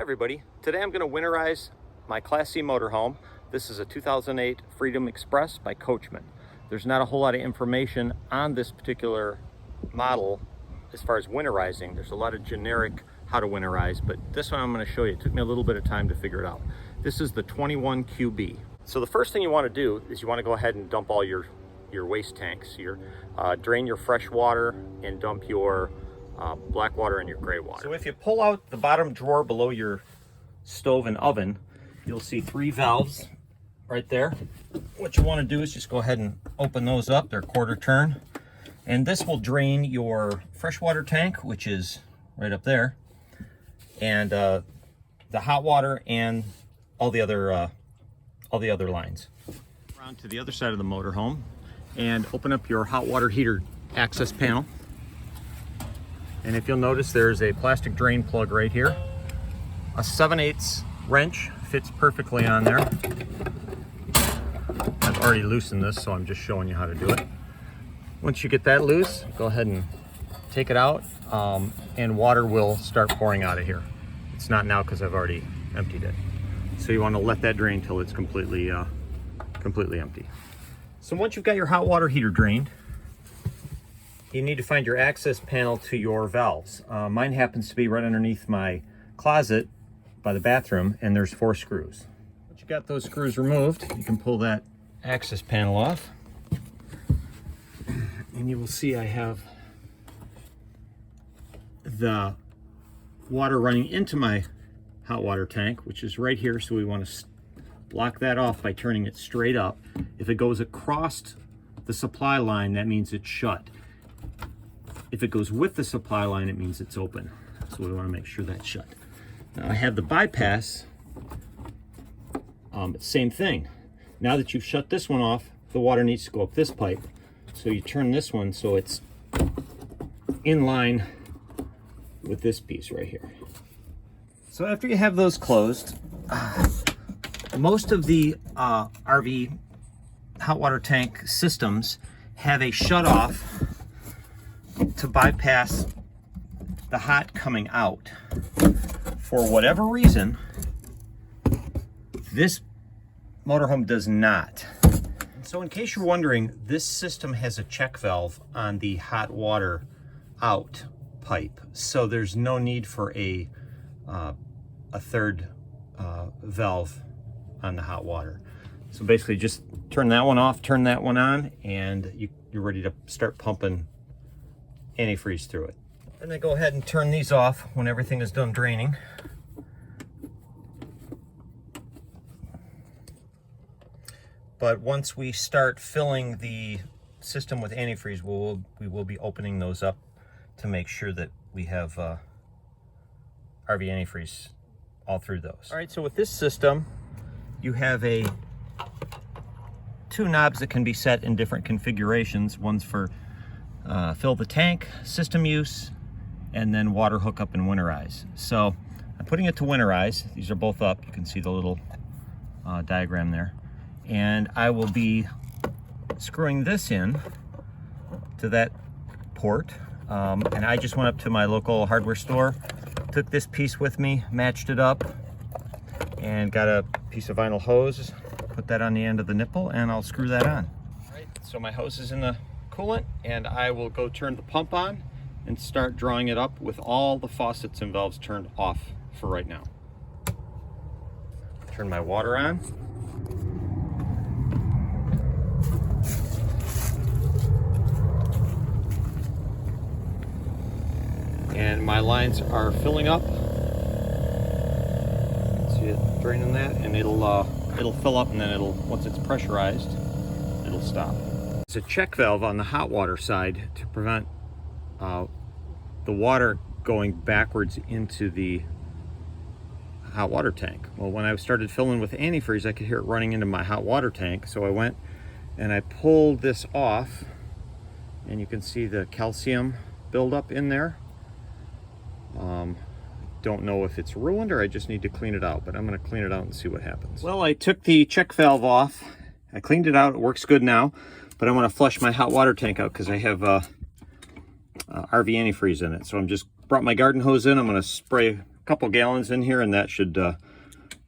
everybody. Today I'm going to winterize my Class C motorhome. This is a 2008 Freedom Express by Coachman. There's not a whole lot of information on this particular model as far as winterizing. There's a lot of generic how to winterize, but this one I'm going to show you. It took me a little bit of time to figure it out. This is the 21QB. So the first thing you want to do is you want to go ahead and dump all your waste tanks. Drain your fresh water and dump your black water and your gray water. So if you pull out the bottom drawer below your stove and oven, you'll see 3 valves right there. What you want to do is just go ahead and open those up. They're quarter turn. And this will drain your freshwater tank, which is right up there, and the hot water and all the other lines. Around to the other side of the motorhome and open up your hot water heater access panel. And if you'll notice, there's a plastic drain plug right here. A 7/8 wrench fits perfectly on there. I've already loosened this, so I'm just showing you how to do it. Once you get that loose, go ahead and take it out, and water will start pouring out of here. It's not now because I've already emptied it. So you want to let that drain till it's completely empty. So once you've got your hot water heater drained, you need to find your access panel to your valves. Mine happens to be right underneath my closet by the bathroom, and there's 4 screws. Once you got those screws removed, you can pull that access panel off. And you will see I have the water running into my hot water tank, which is right here. So we want to block that off by turning it straight up. If it goes across the supply line, that means it's shut. If it goes with the supply line, it means it's open. So we want to make sure that's shut. Now I have the bypass. Same thing. Now that you've shut this one off, the water needs to go up this pipe. So you turn this one so it's in line with this piece right here. So after you have those closed, most of the RV hot water tank systems have a shut off to bypass the hot coming out. For whatever reason, this motorhome does not. So in case you're wondering, this system has a check valve on the hot water out pipe, so there's no need for a third valve on the hot water. So basically just turn that one off, turn that one on, and you're ready to start pumping antifreeze through it. And then go ahead and turn these off when everything is done draining. But once we start filling the system with antifreeze, we will be opening those up to make sure that we have RV antifreeze all through those. All right, so with this system, you have 2 knobs that can be set in different configurations. One's for fill the tank, system use, and then water hookup and winterize. So I'm putting it to winterize. These are both up. You can see the little diagram there. And I will be screwing this in to that port. And I just went up to my local hardware store, took this piece with me, matched it up, and got a piece of vinyl hose, put that on the end of the nipple, and I'll screw that on. All right, so my hose is in the coolant, and I will go turn the pump on and start drawing it up with all the faucets and valves turned off for right now. Turn my water on. And my lines are filling up. See it draining that, and it'll fill up, and then once it's pressurized, it'll stop. There's a check valve on the hot water side to prevent the water going backwards into the hot water tank. Well, when I started filling with antifreeze, I could hear it running into my hot water tank, so I went and I pulled this off, and you can see the calcium buildup in there. Don't know if it's ruined or I just need to clean it out, but I'm going to clean it out and see what happens. Well, I took the check valve off. I cleaned it out. It works good now, but I want to flush my hot water tank out because I have RV antifreeze in it. So I'm just brought my garden hose in. I'm going to spray couple gallons in here, and that should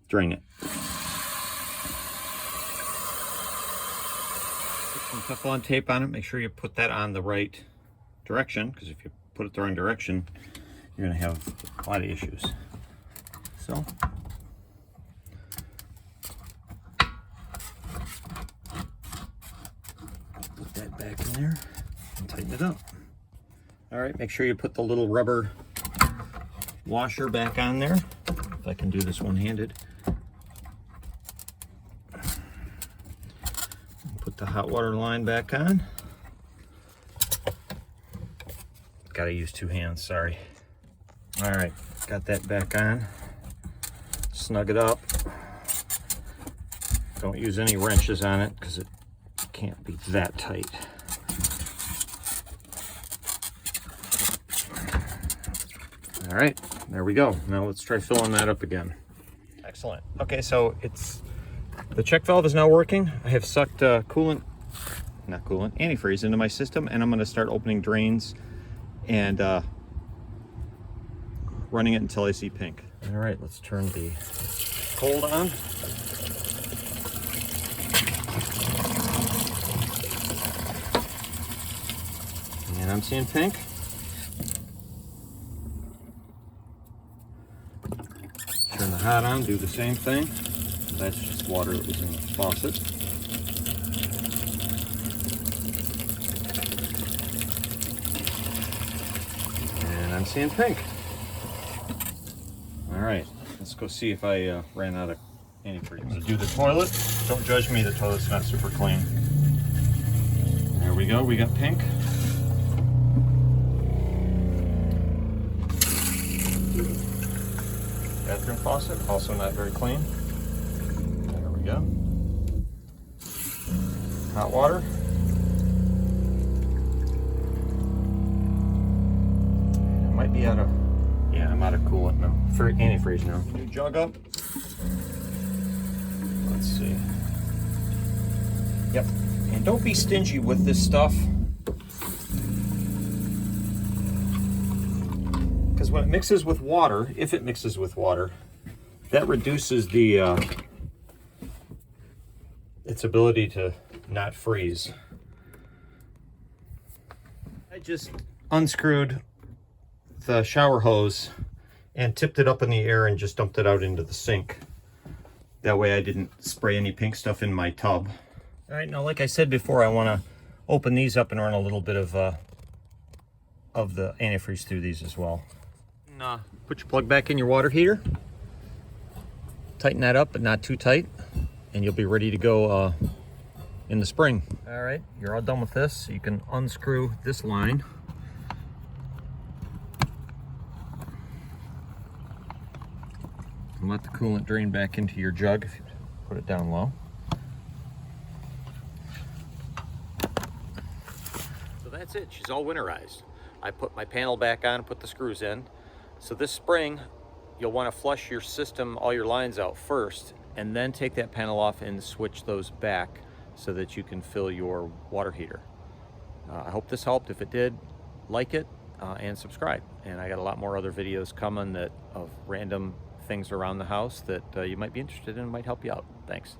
drain it. Put some Teflon tape on it. Make sure you put that on the right direction, because if you put it the wrong direction, you're going to have a lot of issues. So put that back in there and tighten it up. All right, make sure you put the little rubber washer back on there. If I can do this one-handed. Put the hot water line back on. Gotta use two hands, sorry. All right, got that back on. Snug it up. Don't use any wrenches on it because it can't be that tight. All right, there we go. Now let's try filling that up again. Excellent. Okay, so the check valve is now working. I have sucked antifreeze into my system, and I'm going to start opening drains and running it until I see pink. All right, let's turn the cold on. And I'm seeing pink. Turn the hot on, do the same thing. That's just water that was in the faucet. And I'm seeing pink. All right, let's go see if I ran out of antifreeze. I'm gonna do the toilet. Don't judge me, the toilet's not super clean. There we go, we got pink. Bathroom faucet, also not very clean. There we go. Hot water. It might be out of, yeah, I'm out of coolant now. For antifreeze now. New jug up. Let's see. Yep. And don't be stingy with this stuff. Because when it mixes with water, if it mixes with water, that reduces the its ability to not freeze. I just unscrewed the shower hose and tipped it up in the air and just dumped it out into the sink. That way I didn't spray any pink stuff in my tub. All right, now like I said before, I want to open these up and run a little bit of the antifreeze through these as well. Put your plug back in your water heater. Tighten that up, but not too tight, and you'll be ready to go in the spring. All right, you're all done with this. So you can unscrew this line. And let the coolant drain back into your jug if you put it down low. So that's it, she's all winterized. I put my panel back on, put the screws in. So this spring, you'll want to flush your system, all your lines out first, and then take that panel off and switch those back so that you can fill your water heater. I hope this helped. If it did, like it and subscribe. And I got a lot more other videos coming of random things around the house that you might be interested in and might help you out. Thanks.